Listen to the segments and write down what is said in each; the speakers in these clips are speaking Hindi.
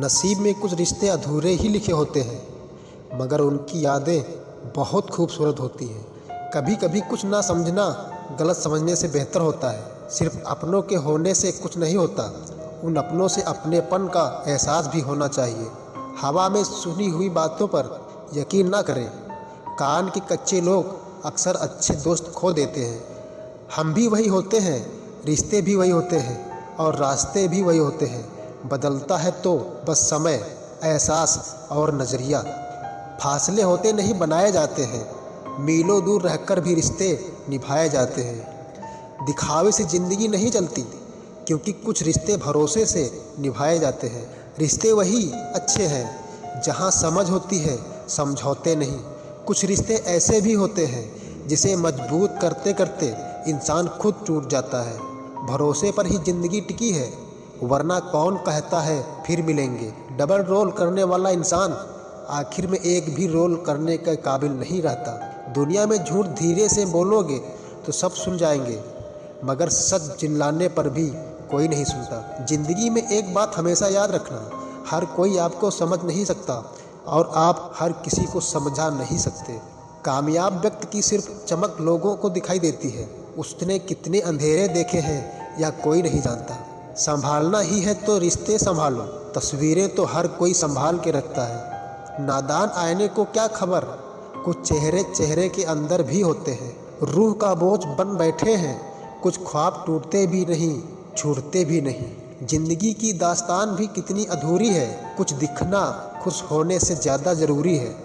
नसीब में कुछ रिश्ते अधूरे ही लिखे होते हैं, मगर उनकी यादें बहुत खूबसूरत होती हैं। कभी कभी कुछ ना समझना गलत समझने से बेहतर होता है। सिर्फ अपनों के होने से कुछ नहीं होता, उन अपनों से अपनेपन का एहसास भी होना चाहिए। हवा में सुनी हुई बातों पर यकीन ना करें। कान के कच्चे लोग अक्सर अच्छे दोस्त खो देते हैं। हम भी वही होते हैं, रिश्ते भी वही होते हैं और रास्ते भी वही होते हैं। बदलता है तो बस समय, एहसास और नज़रिया। फासले होते नहीं, बनाए जाते हैं। मीलों दूर रहकर भी रिश्ते निभाए जाते हैं। दिखावे से ज़िंदगी नहीं चलती, क्योंकि कुछ रिश्ते भरोसे से निभाए जाते हैं। रिश्ते वही अच्छे हैं जहाँ समझ होती है, समझौते नहीं। कुछ रिश्ते ऐसे भी होते हैं जिसे मजबूत करते करते इंसान खुद टूट जाता है। भरोसे पर ही ज़िंदगी टिकी है, वरना कौन कहता है फिर मिलेंगे। डबल रोल करने वाला इंसान आखिर में एक भी रोल करने के काबिल नहीं रहता। दुनिया में झूठ धीरे से बोलोगे तो सब सुन जाएंगे, मगर सच चिल्लाने पर भी कोई नहीं सुनता। ज़िंदगी में एक बात हमेशा याद रखना, हर कोई आपको समझ नहीं सकता और आप हर किसी को समझा नहीं सकते। कामयाब व्यक्ति की सिर्फ चमक लोगों को दिखाई देती है, उसने कितने अंधेरे देखे हैं या कोई नहीं जानता। संभालना ही है तो रिश्ते संभालो, तस्वीरें तो हर कोई संभाल के रखता है। नादान आईने को क्या खबर, कुछ चेहरे चेहरे के अंदर भी होते हैं। रूह का बोझ बन बैठे हैं, कुछ ख्वाब टूटते भी नहीं, छूटते भी नहीं। जिंदगी की दास्तान भी कितनी अधूरी है, कुछ दिखना खुश होने से ज़्यादा ज़रूरी है।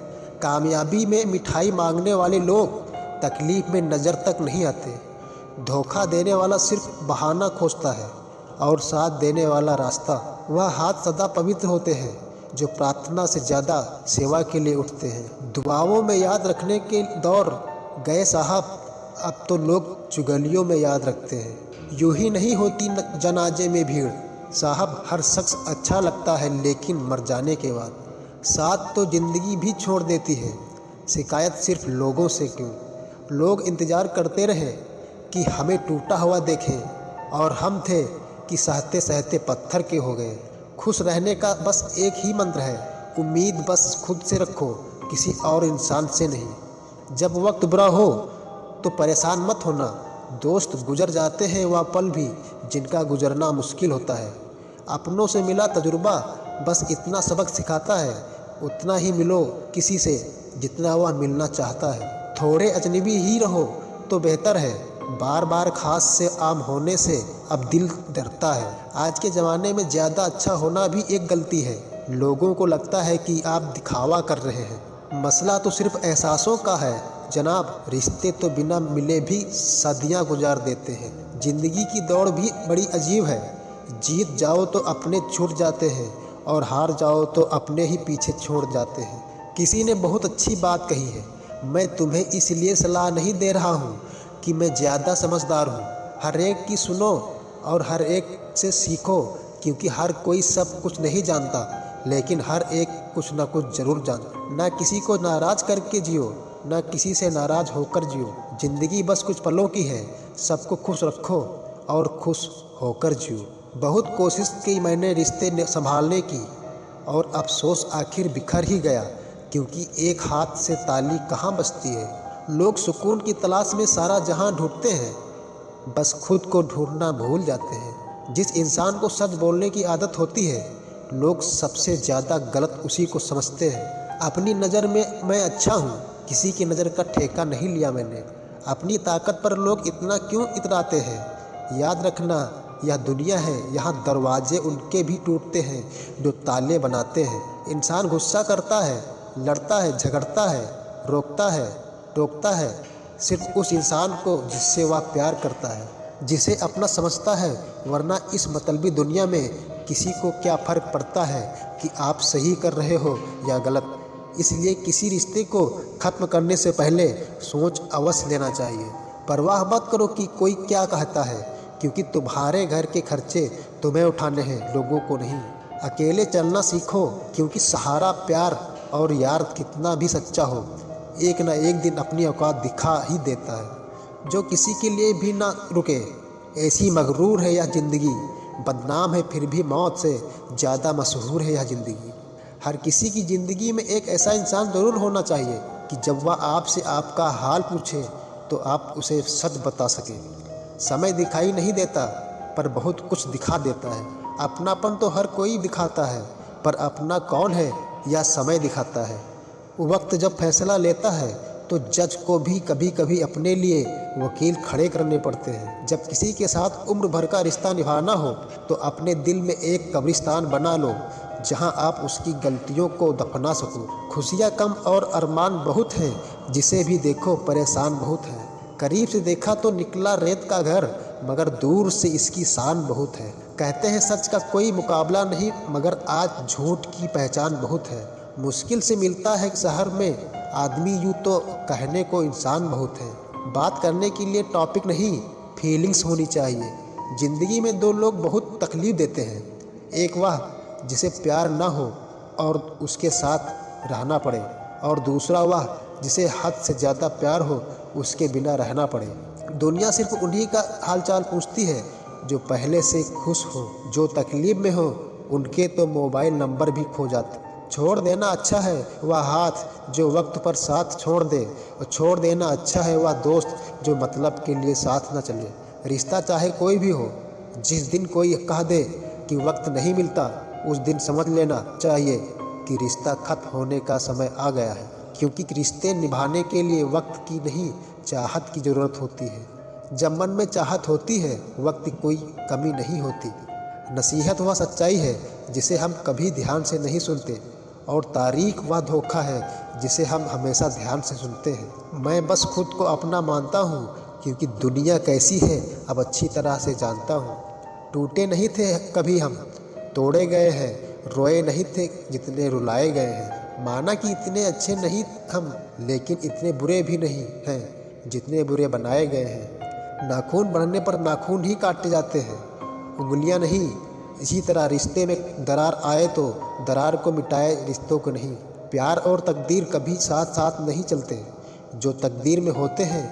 कामयाबी में मिठाई मांगने वाले लोग तकलीफ़ में नज़र तक नहीं आते। धोखा देने वाला सिर्फ बहाना खोजता है और साथ देने वाला रास्ता। वह हाथ सदा पवित्र होते हैं जो प्रार्थना से ज़्यादा सेवा के लिए उठते हैं। दुआओं में याद रखने के दौर गए साहब, अब तो लोग चुगलियों में याद रखते हैं। यूं ही नहीं होती जनाजे में भीड़ साहब, हर शख्स अच्छा लगता है लेकिन मर जाने के बाद। साथ तो ज़िंदगी भी छोड़ देती है, शिकायत सिर्फ लोगों से क्यों। लोग इंतज़ार करते रहे कि हमें टूटा हुआ देखें और हम थे कि सहते सहते पत्थर के हो गए। खुश रहने का बस एक ही मंत्र है, उम्मीद बस खुद से रखो, किसी और इंसान से नहीं। जब वक्त बुरा हो तो परेशान मत होना, दोस्त गुजर जाते हैं वह पल भी जिनका गुजरना मुश्किल होता है। अपनों से मिला तजुर्बा बस इतना सबक सिखाता है, उतना ही मिलो किसी से जितना वह मिलना चाहता है। थोड़े अजनबी ही रहो तो बेहतर है, बार बार खास से आम होने से अब दिल डरता है। आज के ज़माने में ज़्यादा अच्छा होना भी एक गलती है। लोगों को लगता है कि आप दिखावा कर रहे हैं। मसला तो सिर्फ एहसासों का है जनाब। रिश्ते तो बिना मिले भी सदियां गुजार देते हैं। ज़िंदगी की दौड़ भी बड़ी अजीब है। जीत जाओ तो अपने छूट जाते हैं और हार जाओ तो अपने ही पीछे छोड़ जाते हैं। किसी ने बहुत अच्छी बात कही है, मैं तुम्हें इसलिए सलाह नहीं दे रहा हूँ कि मैं ज़्यादा समझदार हूँ। हर एक की सुनो और हर एक से सीखो, क्योंकि हर कोई सब कुछ नहीं जानता, लेकिन हर एक कुछ ना कुछ ज़रूर जानता। ना किसी को नाराज़ करके जियो, ना किसी से नाराज़ होकर जियो। ज़िंदगी बस कुछ पलों की है, सबको खुश रखो और खुश होकर जियो। बहुत कोशिश की मैंने रिश्ते संभालने की और अफसोस आखिर बिखर ही गया, क्योंकि एक हाथ से ताली कहाँ बजती है। लोग सुकून की तलाश में सारा जहां ढूंढते हैं, बस खुद को ढूंढना भूल जाते हैं। जिस इंसान को सच बोलने की आदत होती है, लोग सबसे ज़्यादा गलत उसी को समझते हैं। अपनी नज़र में मैं अच्छा हूँ, किसी की नज़र का ठेका नहीं लिया मैंने। अपनी ताकत पर लोग इतना क्यों इतराते हैं। याद रखना, यह दुनिया है, यहाँ दरवाजे उनके भी टूटते हैं जो ताले बनाते हैं। इंसान गुस्सा करता है, लड़ता है, झगड़ता है, रोकता है, टोकता है सिर्फ उस इंसान को जिससे वह प्यार करता है, जिसे अपना समझता है। वरना इस मतलबी दुनिया में किसी को क्या फ़र्क पड़ता है कि आप सही कर रहे हो या गलत। इसलिए किसी रिश्ते को ख़त्म करने से पहले सोच अवश्य लेना चाहिए। परवाह मत करो कि कोई क्या कहता है, क्योंकि तुम्हारे घर के खर्चे तुम्हें उठाने हैं, लोगों को नहीं। अकेले चलना सीखो, क्योंकि सहारा प्यार और यार कितना भी सच्चा हो, एक ना एक दिन अपनी औकात दिखा ही देता है। जो किसी के लिए भी ना रुके, ऐसी मगरूर है यह ज़िंदगी। बदनाम है फिर भी मौत से ज़्यादा मशहूर है यह ज़िंदगी। हर किसी की ज़िंदगी में एक ऐसा इंसान ज़रूर होना चाहिए कि जब वह आपसे आपका हाल पूछे तो आप उसे सच बता सकें। समय दिखाई नहीं देता पर बहुत कुछ दिखा देता है। अपनापन तो हर कोई दिखाता है पर अपना कौन है यह समय दिखाता है। वक्त जब फैसला लेता है तो जज को भी कभी कभी अपने लिए वकील खड़े करने पड़ते हैं। जब किसी के साथ उम्र भर का रिश्ता निभाना हो तो अपने दिल में एक कब्रिस्तान बना लो जहां आप उसकी गलतियों को दफना सको। खुशियां कम और अरमान बहुत हैं, जिसे भी देखो परेशान बहुत है। करीब से देखा तो निकला रेत का घर, मगर दूर से इसकी शान बहुत है। कहते हैं सच का कोई मुकाबला नहीं, मगर आज झूठ की पहचान बहुत है। मुश्किल से मिलता है शहर में आदमी, यूँ तो कहने को इंसान बहुत है। बात करने के लिए टॉपिक नहीं, फीलिंग्स होनी चाहिए। ज़िंदगी में दो लोग बहुत तकलीफ़ देते हैं, एक वह जिसे प्यार ना हो और उसके साथ रहना पड़े, और दूसरा वह जिसे हद से ज़्यादा प्यार हो उसके बिना रहना पड़े। दुनिया सिर्फ उन्हीं का हालचाल पूछती है जो पहले से खुश हो, जो तकलीफ़ में हो उनके तो मोबाइल नंबर भी खो जाते। छोड़ देना अच्छा है वह हाथ जो वक्त पर साथ छोड़ दे, और छोड़ देना अच्छा है वह दोस्त जो मतलब के लिए साथ न चले। रिश्ता चाहे कोई भी हो, जिस दिन कोई कह दे कि वक्त नहीं मिलता, उस दिन समझ लेना चाहिए कि रिश्ता खत्म होने का समय आ गया है। क्योंकि रिश्ते निभाने के लिए वक्त की नहीं, चाहत की ज़रूरत होती है। जब मन में चाहत होती है, वक्त की कोई कमी नहीं होती। नसीहत वह सच्चाई है जिसे हम कभी ध्यान से नहीं सुनते, और तारीख वह धोखा है जिसे हम हमेशा ध्यान से सुनते हैं। मैं बस खुद को अपना मानता हूँ, क्योंकि दुनिया कैसी है अब अच्छी तरह से जानता हूँ। टूटे नहीं थे कभी हम, तोड़े गए हैं। रोए नहीं थे जितने रुलाए गए हैं। माना कि इतने अच्छे नहीं हम, लेकिन इतने बुरे भी नहीं हैं जितने बुरे बनाए गए हैं। नाखून बढ़ने पर नाखून ही काटे जाते हैं, उंगलियां नहीं। इसी तरह रिश्ते में दरार आए तो दरार को मिटाए, रिश्तों को नहीं। प्यार और तकदीर कभी साथ साथ नहीं चलते। जो तकदीर में होते हैं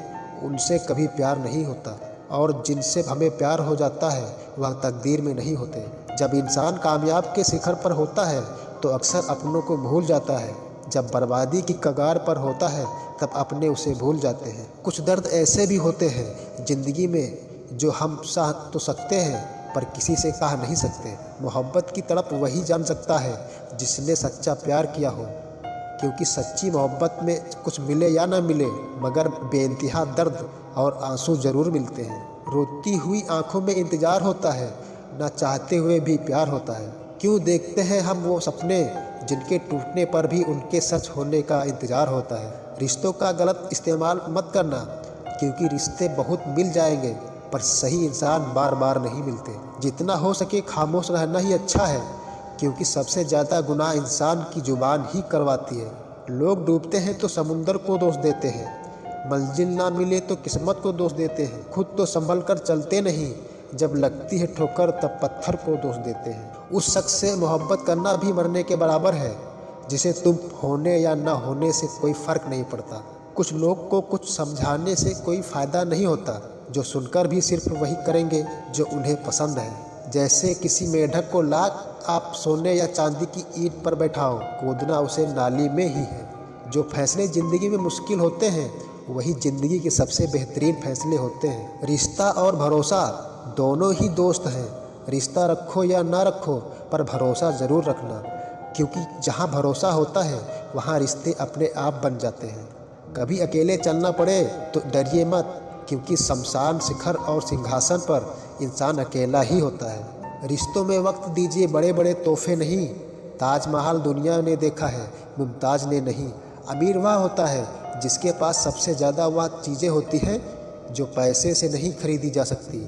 उनसे कभी प्यार नहीं होता, और जिनसे हमें प्यार हो जाता है वह तकदीर में नहीं होते। जब इंसान कामयाब के शिखर पर होता है तो अक्सर अपनों को भूल जाता है। जब बर्बादी की कगार पर होता है तब अपने उसे भूल जाते हैं। कुछ दर्द ऐसे भी होते हैं ज़िंदगी में जो हम सह तो सकते हैं पर किसी से कह नहीं सकते। मोहब्बत की तड़प वही जान सकता है जिसने सच्चा प्यार किया हो, क्योंकि सच्ची मोहब्बत में कुछ मिले या ना मिले, मगर बेइंतहा दर्द और आंसू ज़रूर मिलते हैं। रोती हुई आंखों में इंतज़ार होता है, ना चाहते हुए भी प्यार होता है। क्यों देखते हैं हम वो सपने जिनके टूटने पर भी उनके सच होने का इंतज़ार होता है। रिश्तों का गलत इस्तेमाल मत करना, क्योंकि रिश्ते बहुत मिल जाएंगे पर सही इंसान बार बार नहीं मिलते। जितना हो सके खामोश रहना ही अच्छा है, क्योंकि सबसे ज़्यादा गुनाह इंसान की ज़ुबान ही करवाती है। लोग डूबते हैं तो समुंदर को दोष देते हैं, मंजिल ना मिले तो किस्मत को दोष देते हैं। खुद तो संभल कर चलते नहीं, जब लगती है ठोकर तब पत्थर को दोष देते हैं। उस शख्स से मोहब्बत करना भी मरने के बराबर है जिसे तुम होने या ना होने से कोई फ़र्क नहीं पड़ता। कुछ लोग को कुछ समझाने से कोई फ़ायदा नहीं होता, जो सुनकर भी सिर्फ वही करेंगे जो उन्हें पसंद है। जैसे किसी मेढक को लाख आप सोने या चांदी की ईंट पर बैठाओ, कूदना उसे नाली में ही है। जो फैसले ज़िंदगी में मुश्किल होते हैं वही ज़िंदगी के सबसे बेहतरीन फैसले होते हैं। रिश्ता और भरोसा दोनों ही दोस्त हैं। रिश्ता रखो या ना रखो, पर भरोसा ज़रूर रखना, क्योंकि जहाँ भरोसा होता है वहाँ रिश्ते अपने आप बन जाते हैं। कभी अकेले चलना पड़े तो डरिए मत, क्योंकि शमशान शिखर और सिंहासन पर इंसान अकेला ही होता है। रिश्तों में वक्त दीजिए, बड़े बड़े तोहफे नहीं। ताजमहल दुनिया ने देखा है, मुमताज़ ने नहीं। अमीर वह होता है जिसके पास सबसे ज़्यादा वह चीज़ें होती हैं जो पैसे से नहीं खरीदी जा सकती।